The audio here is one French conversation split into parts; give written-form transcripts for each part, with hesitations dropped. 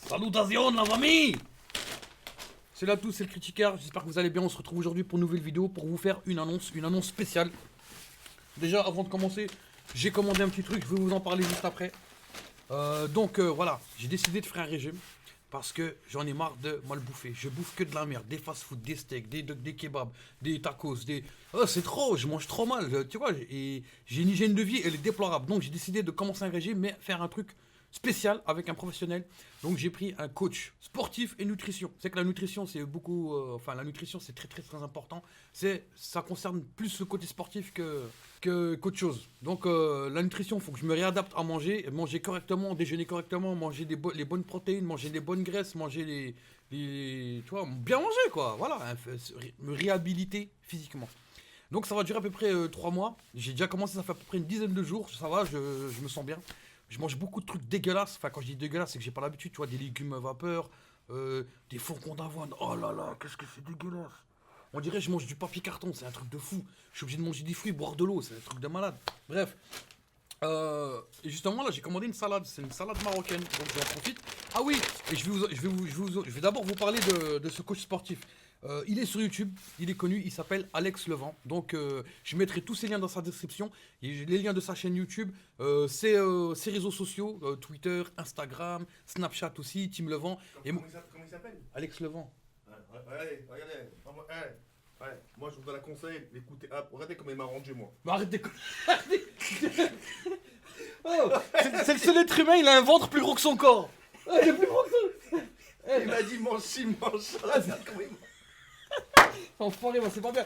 Salutations la famille. C'est là tout, c'est le critiqueur, j'espère que vous allez bien, on se retrouve aujourd'hui pour une nouvelle vidéo pour vous faire une annonce spéciale. Déjà avant de commencer, j'ai commandé un petit truc, je vais vous en parler juste après. Voilà, j'ai décidé de faire un régime parce que j'en ai marre de mal bouffer. Je bouffe que de la merde, des fast-food, des steaks, des kebabs, des tacos, des... Oh, c'est trop, je mange trop mal, tu vois, et j'ai une hygiène de vie, elle est déplorable. Donc j'ai décidé de commencer un régime, mais faire un truc spécial avec un professionnel. Donc j'ai pris un coach sportif et nutrition. C'est que la nutrition c'est beaucoup, la nutrition c'est très important. Ça concerne plus le côté sportif qu'autre chose. Donc la nutrition, il faut que je me réadapte à manger correctement, déjeuner correctement, manger les bonnes protéines, manger des bonnes graisses, manger tu vois, bien manger quoi. Voilà, me réhabiliter physiquement. Donc ça va durer à peu près 3 mois. J'ai déjà commencé, ça fait à peu près une dizaine de jours. Ça va, je me sens bien. Je mange beaucoup de trucs dégueulasses. Enfin, quand je dis dégueulasse, c'est que j'ai pas l'habitude. Tu vois, des légumes à vapeur, des flocons d'avoine. Oh là là, qu'est-ce que c'est dégueulasse. On dirait que je mange du papier carton. C'est un truc de fou. Je suis obligé de manger des fruits, boire de l'eau. C'est un truc de malade. Bref. Et justement, là, j'ai commandé une salade. C'est une salade marocaine. Donc, j'en profite. Ah oui, et je vais d'abord vous parler de ce coach sportif. Il est sur YouTube, il est connu, il s'appelle Alex Levent. Donc je mettrai tous ses liens dans sa description. Et les liens de sa chaîne YouTube, ses réseaux sociaux, Twitter, Instagram, Snapchat aussi, Team Levent. Comment il s'appelle? Alex Levent. Ouais, regardez. Ouais, moi je vous donne un conseil, écoutez, regardez comment il m'a rendu moi. Mais arrêtez. Oh, c'est le seul être humain, il a un ventre plus gros que son corps. Il est plus gros que son... Il m'a dit mange ci, mange ça. Regarde comment il m'a- Enfoiré, moi c'est pas bien.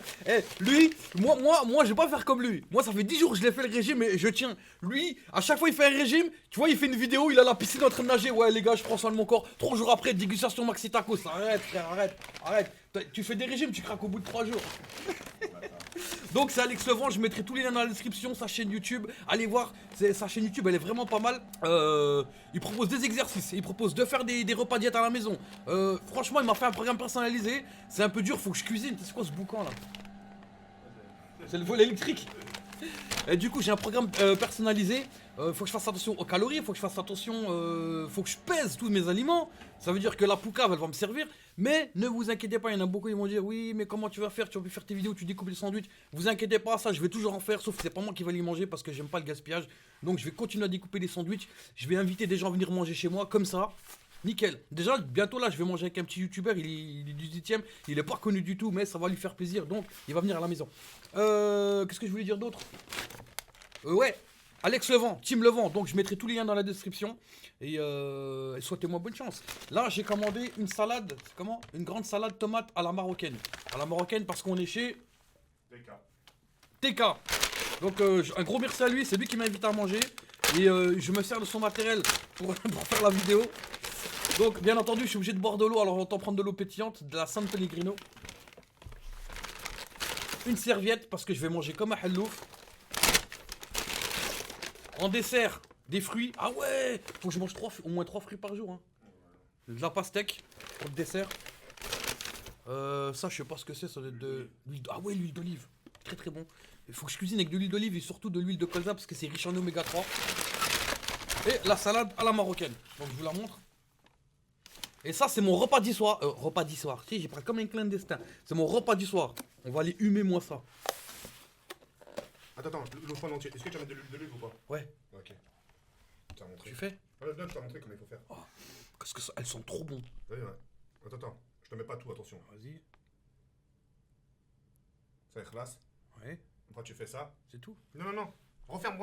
Lui, moi je vais pas faire comme lui. Moi ça fait 10 jours que je l'ai fait le régime et je tiens. Lui, à chaque fois il fait un régime, tu vois, il fait une vidéo, il a la piscine en train de nager. Ouais les gars, je prends soin de mon corps. 3 jours après, dégustation maxi tacos. Arrête frère, arrête. Tu fais des régimes, tu craques au bout de 3 jours. Donc c'est Alex Levent, je mettrai tous les liens dans la description, sa chaîne YouTube. Allez voir, sa chaîne YouTube, elle est vraiment pas mal. Il propose des exercices, il propose de faire des repas diète à la maison. Franchement, il m'a fait un programme personnalisé. C'est un peu dur, faut que je cuisine. C'est quoi ce boucan là? C'est le vol électrique. Et du coup, j'ai un programme personnalisé. Faut que je fasse attention aux calories, faut que je fasse attention, faut que je pèse tous mes aliments. Ça veut dire que la poucave, elle va me servir. Mais ne vous inquiétez pas, il y en a beaucoup qui vont dire oui, mais comment tu vas faire? Tu vas faire tes vidéos, tu découpes les sandwichs. Vous inquiétez pas, ça, je vais toujours en faire, sauf que c'est pas moi qui vais les manger parce que j'aime pas le gaspillage. Donc, je vais continuer à découper les sandwichs. Je vais inviter des gens à venir manger chez moi, comme ça. Nickel. Déjà, bientôt là, je vais manger avec un petit youtubeur. Il est du 18ème. Il est pas connu du tout, mais ça va lui faire plaisir. Donc, il va venir à la maison. Qu'est-ce que je voulais dire d'autre? Ouais, Alex Levent, Team Levent. Donc, je mettrai tous les liens dans la description. Et souhaitez-moi bonne chance. Là, j'ai commandé une salade. C'est comment? Une grande salade tomate à la marocaine. À la marocaine parce qu'on est chez TK. Donc, un gros merci à lui. C'est lui qui m'a invité à manger. Et je me sers de son matériel pour faire la vidéo. Donc, bien entendu, je suis obligé de boire de l'eau. Alors, j'entends prendre de l'eau pétillante, de la San Pellegrino. Une serviette parce que je vais manger comme un hallouf. En dessert, des fruits. Ah ouais, faut que je mange au moins 3 fruits par jour. Hein. De la pastèque pour le dessert. Ça, je sais pas ce que c'est. Ça doit être de l'huile. Ah ouais, l'huile d'olive. Très bon. Il faut que je cuisine avec de l'huile d'olive et surtout de l'huile de colza parce que c'est riche en oméga 3. Et la salade à la marocaine. Donc, je vous la montre. Et ça, c'est mon repas du soir. Repas du soir. Si, j'ai pris comme un clandestin. C'est mon repas du soir. On va aller humer moi ça. Attends, l'eau en entier. Est-ce que tu vas mettre de l'huile ou pas? Ouais. Ok. Tu as montré. Tu fais? Ouais, non, je t'ai montré comment il faut faire. Oh, parce que elles sont trop bon. Ouais. Attends. Je te mets pas tout, attention. Vas-y. Ça éclate. Ouais. Après, tu fais ça. C'est tout. Non. Referme.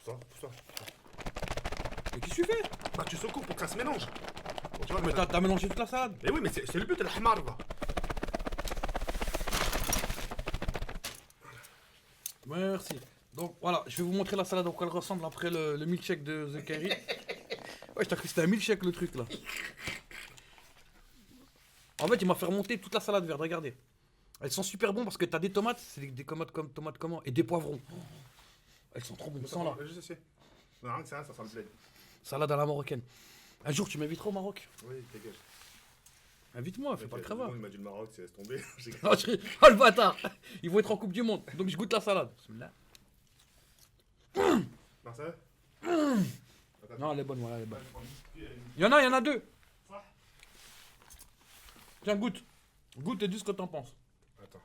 Pousse ça. Mais qu'est-ce que tu fais? Bah, tu secoues pour que ça se mélange. Tu vois, Mais t'as mélangé toute la salade. Mais oui, mais c'est le but de la hamar, là. Merci. Donc voilà, je vais vous montrer la salade à quoi elle ressemble après le milkshake de The Kerry. Ouais, je t'ai cru que c'était un milkshake le truc là. En fait, il m'a fait remonter toute la salade verte, regardez. Elles sont super bonnes parce que t'as des tomates, c'est des tomates comme tomates comment? Et des poivrons. Oh, elles sont trop bonnes. Sans là. Je sais. Non, rien que ça sent le bled. Salade à la marocaine. Un jour, tu m'inviteras au Maroc. Oui, dégage. Invite-moi, fais pas le crevard. Il m'a dit le Maroc, c'est laisse tomber. Oh le bâtard! Ils vont être en Coupe du Monde, donc je goûte la salade. Marcel. Non, elle est bonne, voilà, elle est bonne. Ouais, je prends une petite- Il y en a deux. Tiens, goûte. Goûte et dis ce que t'en penses. Attends.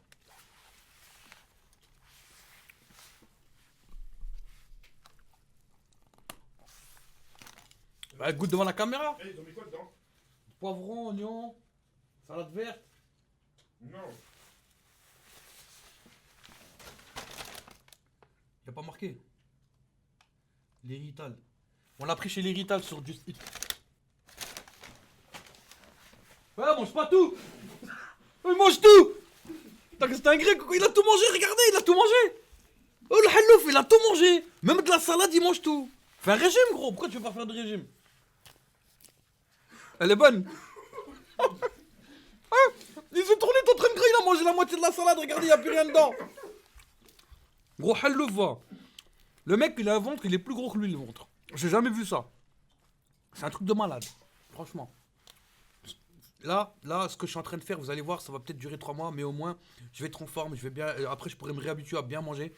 Bah, goûte devant la caméra. Eh, ils ont mis quoi dedans? Poivron, oignon, salade verte. Non. Il a pas marqué. L'Hérital. On l'a pris chez l'Hérital sur Just Eat. Ouais, mange pas tout. Il mange tout. C'est un grec, il a tout mangé, regardez, il a tout mangé. Oh le hallouf, il a tout mangé. Même de la salade, il mange tout. Fais un régime, gros. Pourquoi tu veux pas faire de régime? Elle est bonne. Ah, il s'est tourné, t'es en train de griller, il a mangé la moitié de la salade, regardez, il n'y a plus rien dedans. Gros hallouf, va. Le mec, il a un ventre, il est plus gros que lui, le ventre. J'ai jamais vu ça. C'est un truc de malade, franchement. Là, ce que je suis en train de faire, vous allez voir, ça va peut-être durer 3 mois, mais au moins, je vais être en forme, je vais bien. Après, je pourrai me réhabituer à bien manger.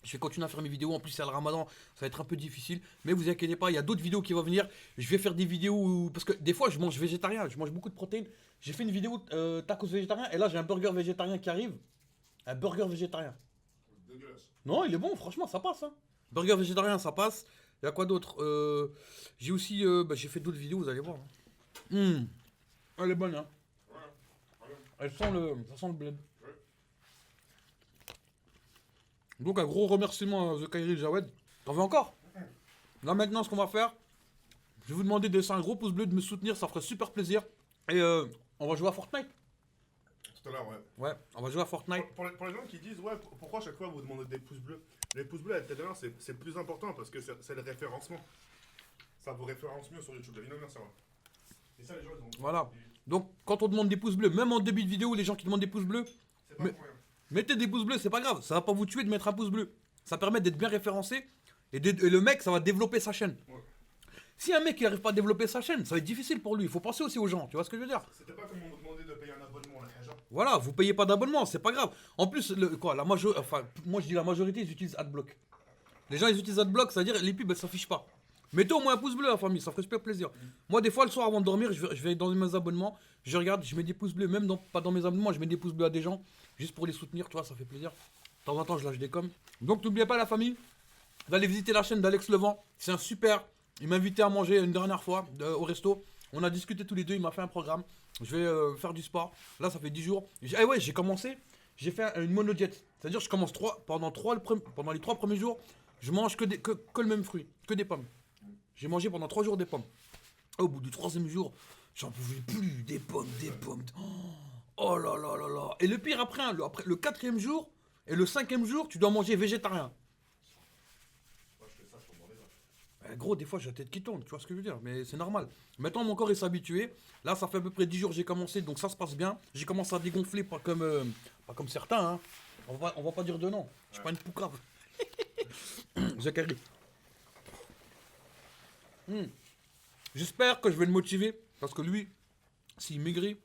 Je vais continuer à faire mes vidéos. En plus, c'est le ramadan, ça va être un peu difficile. Mais vous inquiétez pas, il y a d'autres vidéos qui vont venir. Je vais faire des vidéos parce que des fois, je mange végétarien, je mange beaucoup de protéines. J'ai fait une vidéo tacos végétarien et là, j'ai un burger végétarien qui arrive. Un burger végétarien. Dégueulasse. Non, il est bon, franchement, ça passe. Hein. Burger végétarien, ça passe. Il y a quoi d'autre? J'ai aussi. J'ai fait d'autres vidéos, vous allez voir. Hein. Elle est bonne, hein. Ouais. Ça sent le bled. Donc un gros remerciement à The Kairi Jawed. T'en veux encore? Là maintenant ce qu'on va faire, je vais vous demander de laisser un gros pouce bleu, de me soutenir, ça ferait super plaisir. Et on va jouer à Fortnite. Tout à l'heure, ouais. Ouais, on va jouer à Fortnite. Pour les gens qui disent, ouais, pourquoi à chaque fois vous demandez des pouces bleus? Les pouces bleus, à la dernière, c'est le plus important parce que c'est le référencement. Ça vous référence mieux sur YouTube. La vidéo, merci. Et ça, les gens, ils ont. Voilà. Donc quand on demande des pouces bleus, même en début de vidéo, les gens qui demandent des pouces bleus, C'est pas Mais- pour rien. mettez des pouces bleus, c'est pas grave. Ça va pas vous tuer de mettre un pouce bleu. Ça permet d'être bien référencé. Et le mec, ça va développer sa chaîne. Ouais. Si un mec qui n'arrive pas à développer sa chaîne, ça va être difficile pour lui. Il faut penser aussi aux gens, tu vois ce que je veux dire? C'était pas comme on vous demandait de payer un abonnement à la Haja. Voilà, vous payez pas d'abonnement, c'est pas grave. En plus, moi je dis la majorité, ils utilisent Adblock. Les gens, ils utilisent Adblock, c'est-à-dire les pubs, elles s'affichent pas. Mettez au moins un pouce bleu, la famille, ça ferait super plaisir. Moi, des fois, le soir, avant de dormir, je vais dans mes abonnements, je regarde, je mets des pouces bleus, même pas dans mes abonnements, je mets des pouces bleus à des gens, juste pour les soutenir, tu vois, ça fait plaisir. De temps en temps, je lâche des coms. Donc, n'oubliez pas, la famille, d'aller visiter la chaîne d'Alex Levent. C'est un super. Il m'a invité à manger une dernière fois au resto. On a discuté tous les deux, il m'a fait un programme. Je vais faire du sport. Là, ça fait 10 jours. J'ai commencé. J'ai fait une monodiète. C'est-à-dire, je commence pendant les 3 premiers jours, je mange que le même fruit, que des pommes. J'ai mangé pendant 3 jours des pommes. Au bout du 3e jour, j'en pouvais plus. Des pommes, des pommes. Oh là là là là. Et le pire après le 4e jour et le 5e jour, tu dois manger végétarien. Moi, je fais ça pour demander là. Gros, des fois j'ai la tête qui tourne, tu vois ce que je veux dire, mais c'est normal. Maintenant mon corps est s'habitué. Là, ça fait à peu près 10 jours que j'ai commencé, donc ça se passe bien. J'ai commencé à dégonfler, pas comme certains. Hein. On va pas dire de non. Je suis pas une poucave. Zachary. J'espère que je vais le motiver, parce que lui, s'il maigrit,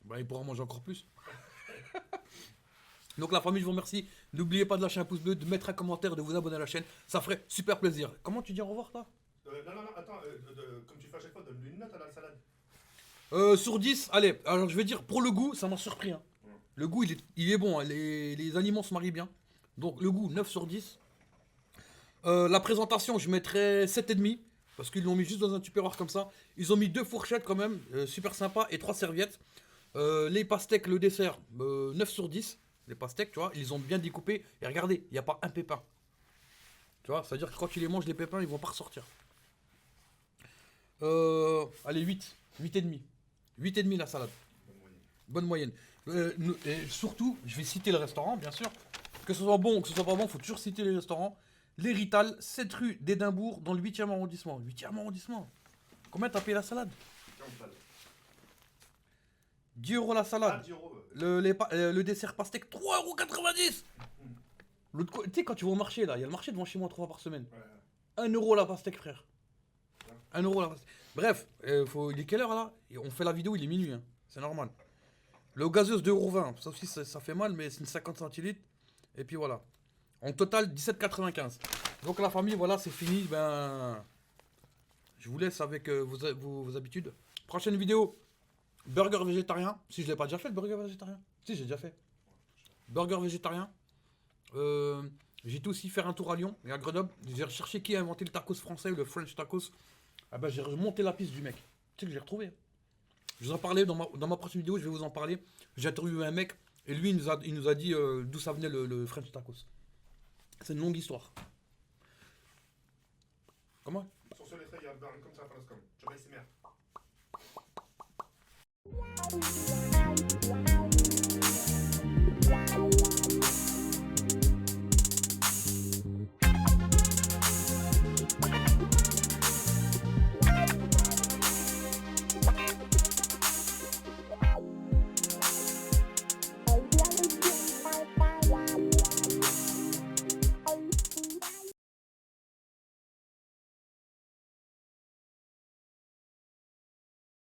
bah, il pourra manger encore plus. Donc la famille, je vous remercie. N'oubliez pas de lâcher un pouce bleu, de mettre un commentaire, de vous abonner à la chaîne. Ça ferait super plaisir. Comment tu dis au revoir, toi? Non, attends, comme tu fais à chaque fois, donne-lui une note à la salade. Sur 10, allez, alors je vais dire, pour le goût, ça m'a surpris. Hein. Le goût, il est bon, hein. Les aliments se marient bien. Donc le goût, 9 sur 10. La présentation, je mettrais 7,5. Parce qu'ils l'ont mis juste dans un tupperware comme ça. Ils ont mis 2 fourchettes quand même, super sympa, et 3 serviettes. Les pastèques, le dessert, 9 sur 10. Les pastèques, tu vois, ils ont bien découpé. Et regardez, il n'y a pas un pépin. Tu vois, c'est-à-dire que quand tu les manges, les pépins, ils vont pas ressortir. Allez, 8. 8,5. 8,5 la salade. Bonne moyenne. Et surtout, je vais citer le restaurant, bien sûr. Que ce soit bon ou que ce soit pas bon, il faut toujours citer les restaurants. L'Hérital, 7 rue d'Édimbourg, dans le 8e arrondissement. 8e arrondissement. Combien t'as payé la salade? 10 € la salade. 10 euros. Le dessert pastèque, 3,90 €. Tu sais, quand tu vas au marché, là, il y a le marché devant chez moi 3 fois par semaine. Ouais. 1 € la pastèque, frère. 1 € la pastèque. Bref, il est quelle heure là? On fait la vidéo, il est minuit. Hein. C'est normal. Le gazeuse 2,20 €. Ça aussi, ça fait mal, mais c'est une 50 centilitres. Et puis voilà. En total, 17,95 €. Donc la famille, voilà, c'est fini. Ben, je vous laisse avec vos habitudes. Prochaine vidéo, burger végétarien. Si je l'ai pas déjà fait, le burger végétarien. Si, j'ai déjà fait. Burger végétarien. J'ai été aussi faire un tour à Lyon et à Grenoble. J'ai recherché qui a inventé le tacos français, le French tacos. Ah ben, j'ai remonté la piste du mec. Tu sais que j'ai retrouvé. Je vous en parlais dans ma prochaine vidéo, je vais vous en parler. J'ai interviewé un mec et lui, il nous a dit d'où ça venait le French tacos. C'est une longue histoire. Comment? Sur ce, les frères, il y a un comme ça, comme. Je vais essayer.